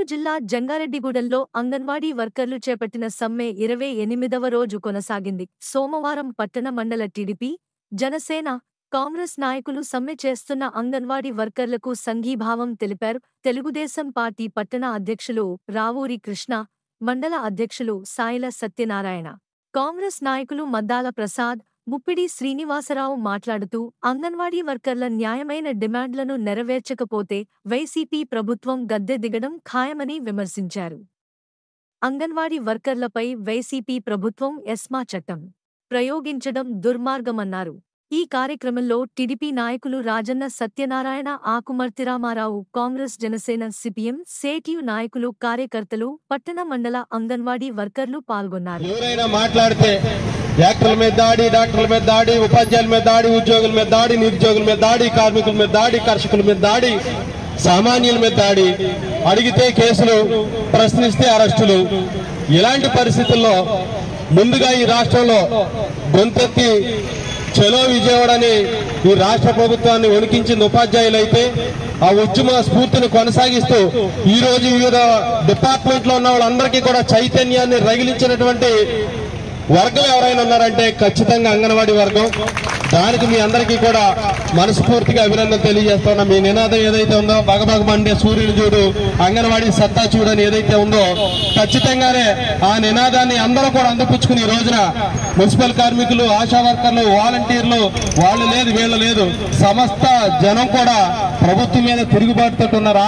నెల్లూరు జిల్లా జంగారెడ్డిగూడెంలో అంగన్వాడీ వర్కర్లు చేపట్టిన సమ్మె 28వ రోజు కొనసాగింది. సోమవారం పట్టణ మండల టీడీపీ, జనసేన, కాంగ్రెస్ నాయకులు సమ్మె చేస్తున్న అంగన్వాడీ వర్కర్లకు సంఘీభావం తెలిపారు. తెలుగుదేశం పార్టీ పట్టణ అధ్యక్షులు రావూరి కృష్ణ, మండల అధ్యక్షులు సాయిల సత్యనారాయణ, కాంగ్రెస్ నాయకులు మద్దాల ప్రసాద్, ముప్పిడి శ్రీనివాసరావు మాట్లాడుతూ అంగన్వాడీ వర్కర్ల న్యాయమైన డిమాండ్లను నెరవేర్చకపోతే వైసీపీ ప్రభుత్వం గద్దె దిగడం ఖాయమని విమర్శించారు. అంగన్వాడీ వర్కర్లపై వైసీపీ ప్రభుత్వం ఎస్మా చట్టం ప్రయోగించడం దుర్మార్గమన్నారు. ఈ కార్యక్రమంలో టీడీపీ నాయకులు రాజన్న సత్యనారాయణ, ఆకుమర్తి రామారావు, కాంగ్రెస్, జనసేన, సిపిఎం, సేటియు నాయకులు, కార్యకర్తలు, పట్టణ మండల అంగన్వాడీ వర్కర్లు పాల్గొన్నారు. యాక్టర్ల మీద దాడి, డాక్టర్ల మీద దాడి, ఉపాధ్యాయుల మీద దాడి, ఉద్యోగుల మీద దాడి, నిరుద్యోగుల మీద దాడి, కార్మికుల మీద దాడి, కర్షకుల మీద దాడి, సామాన్యుల మీద దాడి, అడిగితే కేసులు, ప్రశ్నిస్తే అరెస్టులు. ఇలాంటి పరిస్థితుల్లో ముందుగా ఈ రాష్ట్రంలో గొంతెత్తి చలో విజయవాడని ఈ రాష్ట్ర ప్రభుత్వాన్ని వణికించింది ఉపాధ్యాయులైతే, ఆ ఉద్యమ స్ఫూర్తిని కొనసాగిస్తూ ఈ రోజు వివిధ డిపార్ట్మెంట్ లో ఉన్న వాళ్ళందరికీ కూడా చైతన్యాన్ని రగిలించినటువంటి వర్గం ఎవరైనా ఉన్నారంటే ఖచ్చితంగా అంగన్వాడీ వర్గం. దానికి మీ అందరికీ కూడా మనస్ఫూర్తిగా అభినందన తెలియజేస్తున్నా. మీ నినాదం ఏదైతే ఉందో, బగబగమండే సూర్యుని చూడు, అంగన్వాడీ సత్తా చూడని ఏదైతే ఉందో, ఖచ్చితంగానే ఆ నినాదాన్ని అందరూ కూడా అందిపుచ్చుకుని ఈ రోజున మున్సిపల్ కార్మికులు, ఆశా వర్కర్లు, వాలంటీర్లు, వాళ్ళు లేదు వీళ్ళు లేదు, సమస్త జనం కూడా ప్రభుత్వం మీద తిరుగుబాటుతో ఉన్నారు.